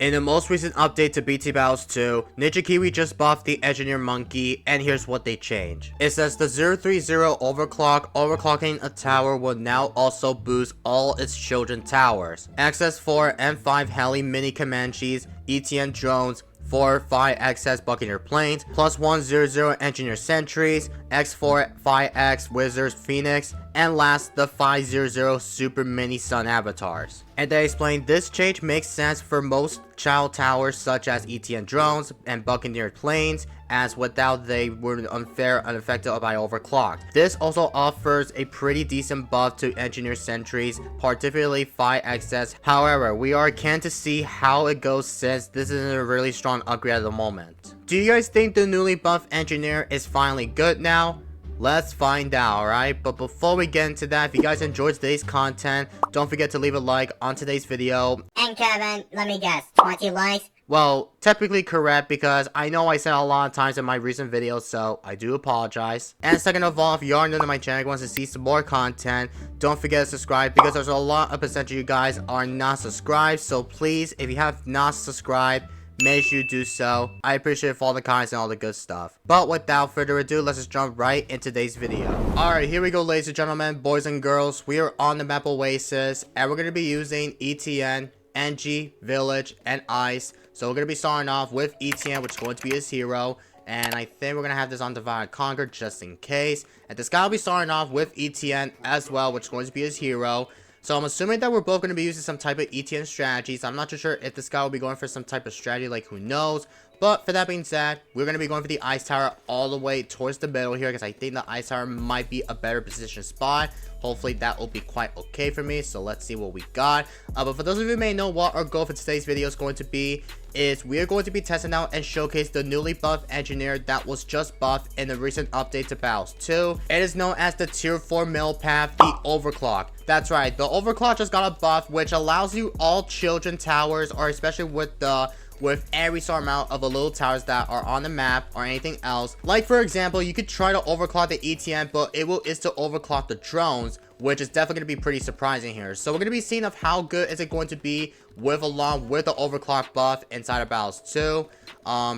In the most recent update to BT Battles 2, Ninja Kiwi just buffed the Engineer Monkey, and here's what they changed. It says the 030 overclock, overclocking a tower will now also boost all its children towers. XS4 and 5 Heli Mini Comanches, ETN drones, 4-5 XS Buccaneer planes, plus 100 Engineer Sentries, X4 5X Wizards Phoenix, and last the 500 Super Mini Sun Avatars. And they explained this change makes sense for most child towers such as ETN drones and Buccaneer planes, as without they were unfair and unaffected by overclock. This also offers a pretty decent buff to Engineer Sentries, particularly 5XS. However, we are keen to see how it goes since this is a really strong upgrade at the moment. Do you guys think the newly buffed Engineer is finally good now? Let's find out, alright? But before we get into that, if you guys enjoyed today's content, don't forget to leave a like on today's video. And Kevin, let me guess, 20 likes? Well, technically correct, because I know I said a lot of times in my recent videos, so I do apologize. And second of all, if you are new to my channel and wants to see some more content, don't forget to subscribe, because there's a lot of percentage of you guys are not subscribed. So please, if you have not subscribed, make sure you do so. I appreciate all the comments and all the good stuff. But without further ado, let's just jump right into today's video. Alright, here we go, ladies and gentlemen, boys and girls. We are on the map Oasis, and we're going to be using ETN, NG, Village, and Ice. So we're going to be starting off with ETN, which is going to be his hero. And I think we're going to have this on Divide and Conquer just in case. And this guy will be starting off with ETN as well, which is going to be his hero. So I'm assuming that we're both going to be using some type of ETN strategies. I'm not too sure if this guy will be going for some type of strategy, like who knows. But for that being said, we're going to be going for the Ice Tower all the way towards the middle here, because I think the Ice Tower might be a better position spot. Hopefully that will be quite okay for me. So let's see what we got. But for those of you who may know what our goal for today's video is going to be, is we are going to be testing out and showcase the newly buffed Engineer that was just buffed in the recent update to Battles 2. It is known as the Tier 4 middle path, the Overclock. That's right, the Overclock just got a buff which allows you all children towers, or especially with every sort amount of the little towers that are on the map or anything else. Like for example, you could try to overclock the ETN, but it will is to overclock the drones, which is definitely going to be pretty surprising here. So we're going to be seeing of how good is it going to be along with the overclock buff inside of Battles 2.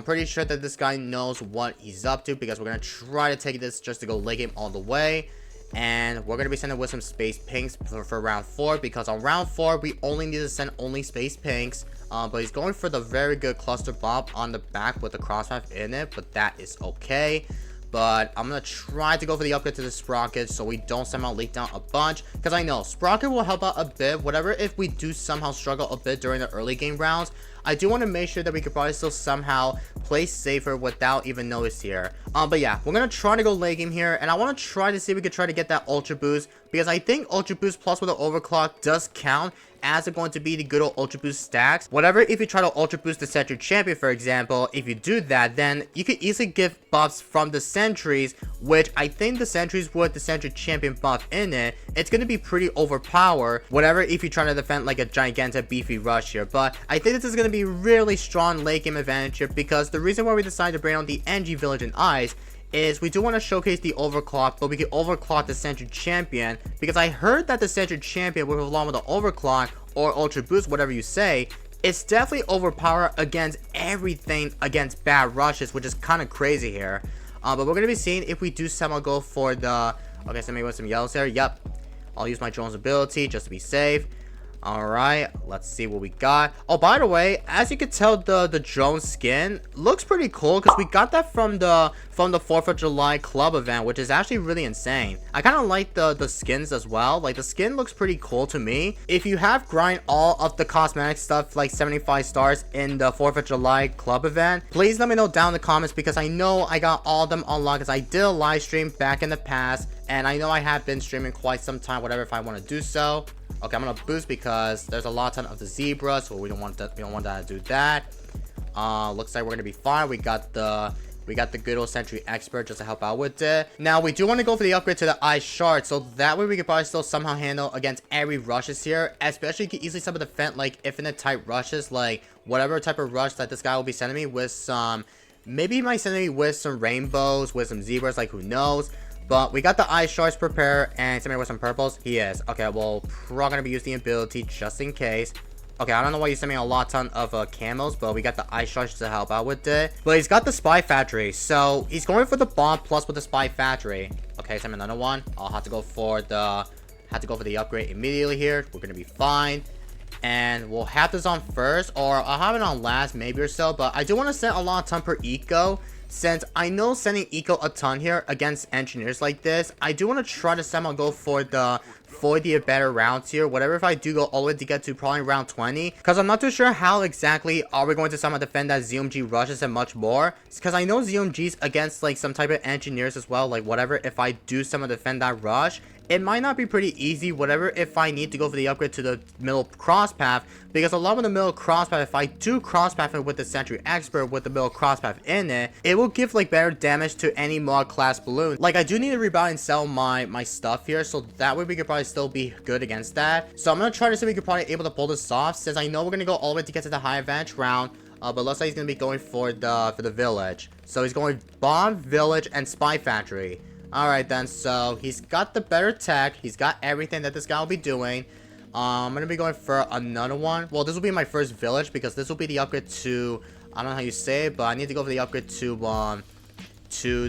Pretty sure that this guy knows what he's up to, because we're going to try to take this just to go leg him all the way. And we're going to be sending with some space pinks for round 4, because on round 4 we only need to send only space pinks. But he's going for the very good cluster bomb on the back with the crosspath in it, but that is okay. But I'm going to try to go for the upgrade to the Sprocket so we don't somehow leak down a bunch, because I know Sprocket will help out a bit, whatever if we do somehow struggle a bit during the early game rounds. I do want to make sure that we could probably still somehow play safer without even notice here. But yeah, we're going to try to go late game here, and I want to try to see if we could try to get that Ultra Boost, because I think Ultra Boost plus with the Overclock does count as it's going to be the good old Ultra Boost stacks. Whatever if you try to Ultra Boost the Sentry Champion, for example, if you do that, then you could easily give buffs from the Sentries, which I think the Sentries with the Sentry Champion buff in it, it's going to be pretty overpowered. Whatever if you try to defend like a gigantic beefy rush here. But I think this is going to be really strong late game advantage here, because the reason why we decided to bring on the NG, Village, and Ice is we do want to showcase the overclock, but we can overclock the Sentry Champion, because I heard that the Sentry Champion with along with the overclock or ultra boost, whatever you say, it's definitely overpowered against everything against bad rushes, which is kind of crazy here. But we're gonna be seeing if we do somehow go for the okay, so maybe with some yellows here. Yep, I'll use my drone's ability just to be safe. Alright, let's see what we got. Oh, by the way, as you can tell, the drone skin looks pretty cool, because we got that from the 4th of July club event, which is actually really insane. I kind of like the skins as well. Like, the skin looks pretty cool to me. If you have grind all of the cosmetic stuff, like 75 stars in the 4th of July club event, please let me know down in the comments, because I know I got all of them unlocked, because I did a live stream back in the past, and I know I have been streaming quite some time, whatever, if I want to do so. Okay, I'm gonna boost because there's a lot of the zebras, so we don't want that to do that. Looks like we're gonna be fine. We got the good old Sentry Expert just to help out with it. Now we do want to go for the upgrade to the Ice Shard, so that way we could probably still somehow handle against every rushes here. Especially you can easily some of defend like infinite type rushes, like whatever type of rush that this guy will be sending me with some. Maybe he might send me with some rainbows, with some zebras, like who knows. But we got the Ice Shards prepared, and somebody with some purples. He is. Okay, well, probably gonna be using the ability just in case. Okay, I don't know why he's sending a lot ton of camos, but we got the ice charge to help out with it. But he's got the spy factory, so he's going for the bomb plus with the spy factory. Okay, send another one. I'll have to go for the upgrade immediately here. We're gonna be fine. And we'll have this on first, or I'll have it on last maybe or so, but I do want to send a lot of ton per eco, since I know sending eco a ton here against engineers like this. I do want to try to somehow go for the better rounds here, whatever, if I do go all the way to get to probably round 20, because I'm not too sure how exactly are we going to somehow defend that ZMG rushes and much more, because I know ZMGs against like some type of engineers as well, like whatever, if I do somehow defend that rush, it might not be pretty easy, whatever, if I need to go for the upgrade to the middle cross path, because along with the middle cross path, if I do cross path it with the Sentry Expert with the middle cross path in it, it will give like better damage to any mod class balloon. Like I do need to rebuy and sell my stuff here, so that way we could probably still be good against that. So I'm gonna try to see if we could probably able to pull this off, since I know we're gonna go all the way to get to the high advantage round. But looks like he's gonna be going for the village. So he's going bomb, village, and spy factory. Alright then, so he's got the better tech. He's got everything that this guy will be doing. I'm gonna be going for another one. Well, this will be my first village, because this will be the upgrade to, I don't know how you say it, but I need to go for the upgrade to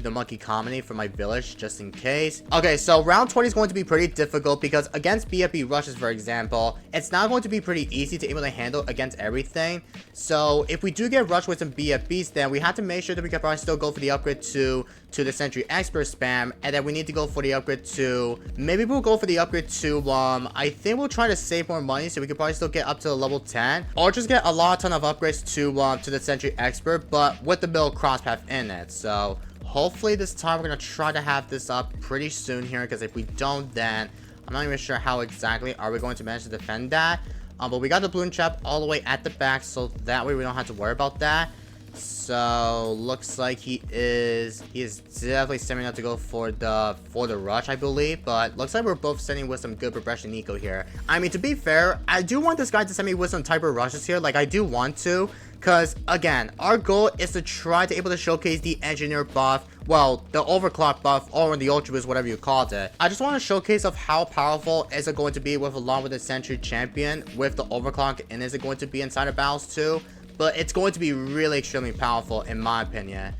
the monkey colony for my village, just in case. Okay, so round 20 is going to be pretty difficult, because against BFB rushes, for example, it's not going to be pretty easy to able to handle against everything. So if we do get rushed with some BFBs, then we have to make sure that we can probably still go for the upgrade to the Sentry Expert spam, and then we need to go for the upgrade to, maybe we'll go for the upgrade to, I think we'll try to save more money so we can probably still get up to the level 10, or just get a ton of upgrades to the Sentry Expert, but with the middle crosspath in it. So hopefully this time we're gonna try to have this up pretty soon here, because if we don't, then I'm not even sure how exactly are we going to manage to defend that. But we got the balloon trap all the way at the back, so that way we don't have to worry about that. So looks like he is definitely setting up to go for the rush, I believe. But looks like we're both sending with some good progression eco here. I mean, to be fair, I do want this guy to send me with some type of rushes here. Like I do want to, because again, our goal is to try to able to showcase the engineer buff, well, the overclock buff, or the ultra boost, whatever you called it. I just want to showcase of how powerful is it going to be with, along with the Sentry champion with the overclock, and is it going to be inside of battles too. But it's going to be really extremely powerful in my opinion.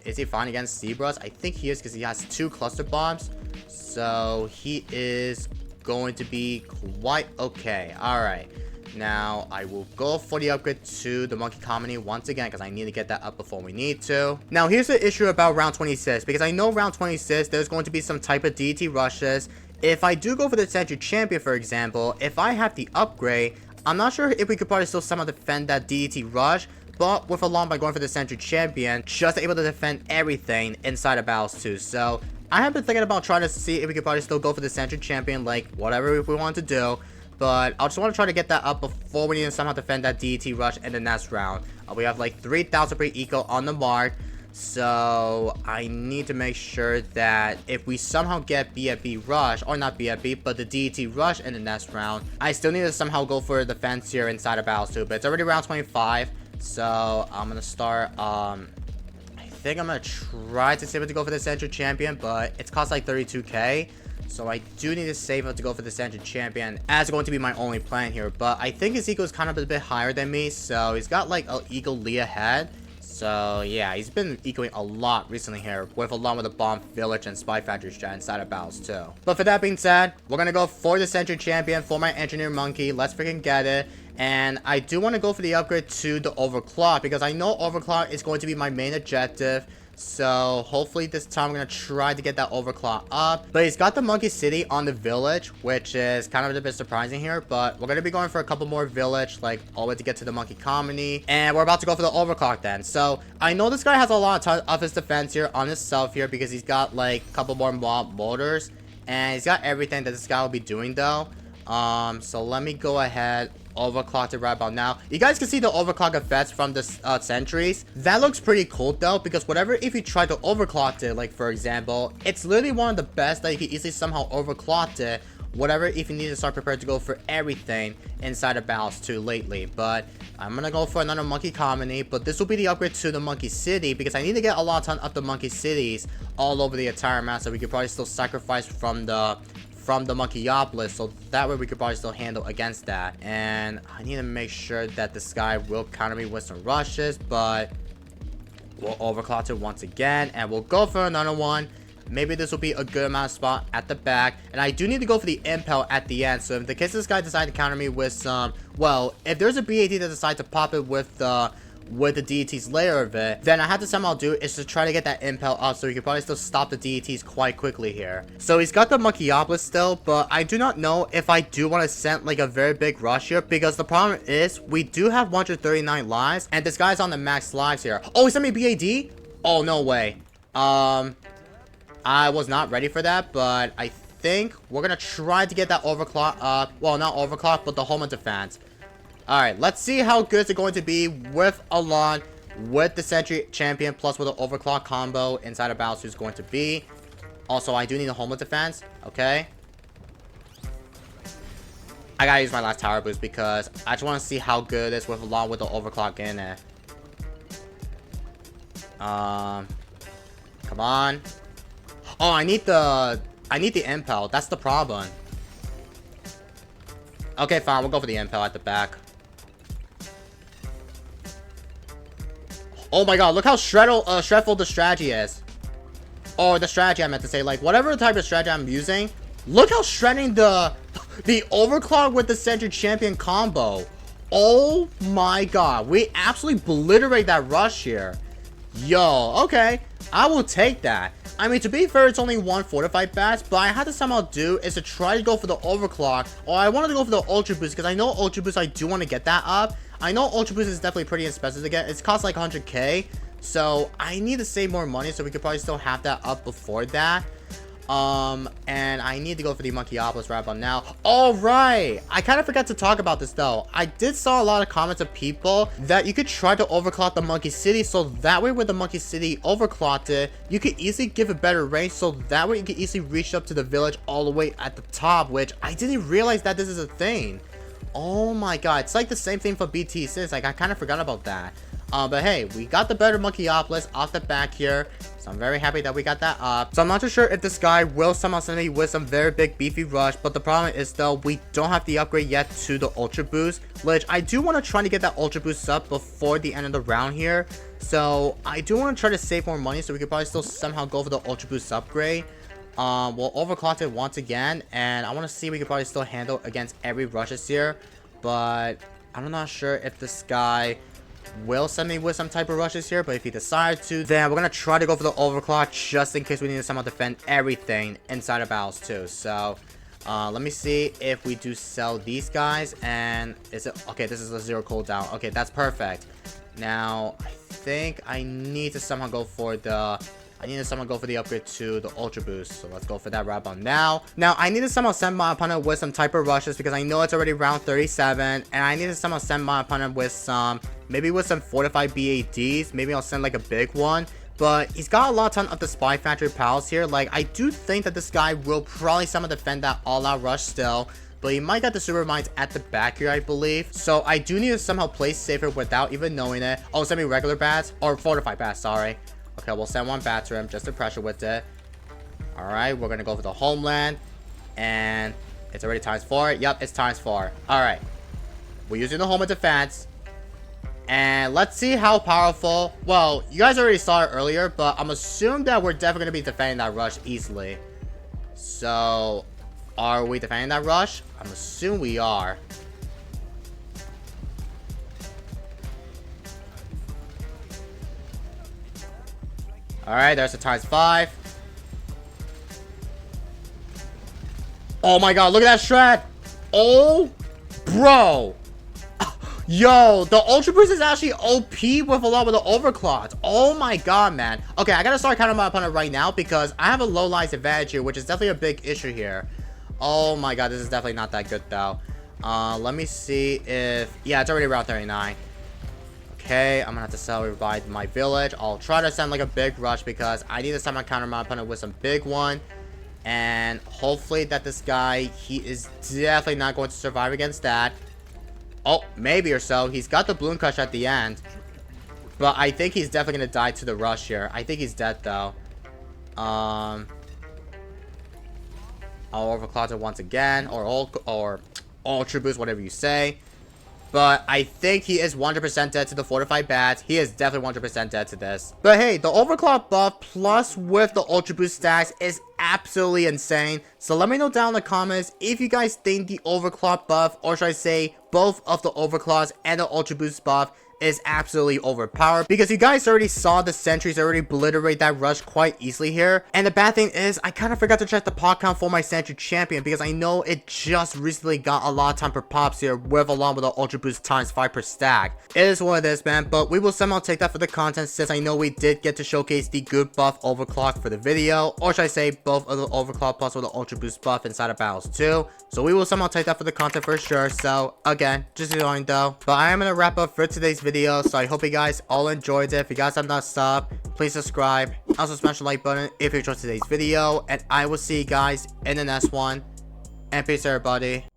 Is he fine against Zebras? I think he is, because he has 2 cluster bombs. So he is going to be quite okay. Alright. Now I will go for the upgrade to the monkey colony once again, because I need to get that up before we need to. Now here's the issue about round 26, because I know round 26 there's going to be some type of DT rushes. If I do go for the Sentry champion, for example, if I have the upgrade, I'm not sure if we could probably still somehow defend that DDT rush, but with along by going for the Sentry champion, just able to defend everything inside of battles too. So I have been thinking about trying to see if we could probably still go for the Sentry champion, like whatever we want to do. But I just want to try to get that up before we need to somehow defend that DDT rush in the next round. We have like 3,000 per eco on the mark. So I need to make sure that if we somehow get BFB rush, or not BFB, but the DT rush in the next round, I still need to somehow go for the defense here inside of battles too. But it's already round 25, so I'm gonna start. I think I'm gonna try to save it to go for the Sentry champion, but it's cost like 32k. So I do need to save up to go for the Sentry champion, as going to be my only plan here. But I think his eco is kind of a bit higher than me, so he's got like an eco Lee ahead. So yeah, he's been ecoing a lot recently here, with along with the bomb village and spy factory strat inside of battles too. But for that being said, we're gonna go for the Sentry champion for my engineer monkey. Let's freaking get it. And I do want to go for the upgrade to the overclock, because I know overclock is going to be my main objective. So hopefully this time I'm going to try to get that overclock up. But he's got the monkey city on the village, which is kind of a bit surprising here. But we're going to be going for a couple more village, like all the way to get to the monkey colony. And we're about to go for the overclock then. So I know this guy has a lot of his defense here on himself here, because he's got like a couple more mob motors. And he's got everything that this guy will be doing though. So let me go ahead, overclocked it right about now. You guys can see the overclock effects from the sentries. That looks pretty cool though, because whatever, if you try to overclock it, like for example, it's literally one of the best that you can easily somehow overclock it. Whatever, if you need to start prepared to go for everything inside of battles too lately. But I'm gonna go for another monkey colony, but this will be the upgrade to the monkey city, because I need to get a ton of the monkey cities all over the entire map, so we could probably still sacrifice from the from the Monkeyopoulos, so that way we could probably still handle against that. And I need to make sure that this guy will counter me with some rushes, but we'll overclock it once again, and we'll go for another one. Maybe this will be a good amount of spot at the back. And I do need to go for the impel at the end. So in the case this guy decides to counter me with some, well, if there's a BAT that decides to pop it with the DET's layer of it, then I have to somehow do is to try to get that impel up so he can probably still stop the DETs quite quickly here. So he's got the Monkeyopoulos still, but I do not know if I do want to send like a very big rush here, because the problem is we do have 139 lives and this guy's on the max lives here. Oh, he sent me BAD? Oh, no way. I was not ready for that, but I think we're gonna try to get that overclock, well, not overclock, but the home of defense. Alright, let's see how good it's going to be with Alon, with the Sentry Champion, plus with the overclock combo inside of Battles who's going to be. Also, I do need a home of defense, okay? I gotta use my last tower boost because I just want to see how good it is with Alon with the overclock in it. Come on. Oh, I need the impel. That's the problem. Okay, fine. We'll go for the impel at the back. Oh my god, look how shredful the strategy is. Or the strategy I meant to say. Like, whatever type of strategy I'm using. Look how shredding the overclock with the Sentry Champion combo. Oh my god. We absolutely obliterate that rush here. Yo, okay. I will take that. I mean, to be fair, it's only one fortified bats, but I had to somehow do is to try to go for the overclock, or I wanted to go for the ultra boost, because I know ultra boost, I do want to get that up. I know ultra boost is definitely pretty expensive to get. It's cost like 100k, so I need to save more money, so we could probably still have that up before that. And I need to go for the Monkeyopoulos right about now. All right, I kind of forgot to talk about this though. I did saw a lot of comments of people that you could try to overclock the Monkey City, so that way with the Monkey City overclocked it, you could easily give a better range, so that way you could easily reach up to the village all the way at the top, which I didn't realize that this is a thing. Oh my god, it's like the same thing for BT6. Like, I kind of forgot about that. But hey, we got the better Monkeyopoulos off the back here, so I'm very happy that we got that up. So I'm not too sure if this guy will somehow send me with some very big beefy rush, but the problem is though, we don't have the upgrade yet to the ultra boost, which I do want to try to get that ultra boost up before the end of the round here. So I do want to try to save more money, so we could probably still somehow go for the ultra boost upgrade. We'll overclock it once again, and I want to see if we could probably still handle against every rushes here, but I'm not sure if this guy will send me with some type of rushes here, but if he decides to, then we're gonna try to go for the overclock just in case we need to somehow defend everything inside of battles too. So let me see if we do sell these guys, and is it okay? This is a 0 cooldown. Okay, that's perfect. Now I think I need to somehow go for the upgrade to the ultra boost, so let's go for that right about now. Now I need to somehow send my opponent with some type of rushes, because I know it's already round 37, and I need to somehow send my opponent with some, maybe with some fortified BADs. Maybe I'll send like a big one, but he's got a lot ton of the Spy Factory pals here. Like, I do think that this guy will probably somehow defend that all-out rush still, but he might get the super mines at the back here, I believe. So I do need to somehow play safer without even knowing it. Oh, send me regular bats, or fortified bats, sorry. Okay, we'll send one bat to him just to pressure with it. Alright, we're gonna go for the homeland. And it's already times 4. Yep, it's times 4. Alright. We're using the home of defense. And let's see how powerful. Well, you guys already saw it earlier, but I'm assuming that we're definitely gonna be defending that rush easily. So, are we defending that rush? I'm assuming we are. Alright, there's the times 5. Oh my god, look at that shred. Oh, bro. Yo, the ultra boost is actually OP with a lot of the overclocks. Oh my god, man. Okay, I gotta start counting my opponent right now, because I have a low lives advantage here, which is definitely a big issue here. Oh my god, this is definitely not that good though. Let me see if, yeah, it's already round 39. Okay, I'm gonna have to sell revive my village. I'll try to send like a big rush, because I need to somehow counter my opponent with some big one. And hopefully that this guy, he is definitely not going to survive against that. Oh, maybe or so. He's got the Bloon Crush at the end, but I think he's definitely gonna die to the rush here. I think he's dead though. I'll overclock it once again, or Ultra Boost, whatever you say. But I think he is 100% dead to the fortified bats. He is definitely 100% dead to this. But hey, the overclock buff plus with the Ultra Boost stacks is absolutely insane. So let me know down in the comments if you guys think the overclock buff, or should I say both of the overclocks and the Ultra Boost buff, is absolutely overpowered, because you guys already saw the sentries already obliterate that rush quite easily here. And the bad thing is, I kind of forgot to check the pop count for my sentry champion, because I know it just recently got a lot of time per pops here with along with the Ultra Boost times 5 per stack. It is what it is, man, but we will somehow take that for the content, since I know we did get to showcase the good buff overclock for the video, or should I say both of the overclock plus with the Ultra Boost buff inside of battles too. So we will somehow take that for the content for sure. So again, just ignoring though. But I am gonna wrap up for today's video. So I hope you guys all enjoyed it. If you guys have not subbed, please subscribe. Also smash the like button if you enjoyed today's video. And I will see you guys in the next one. And peace everybody.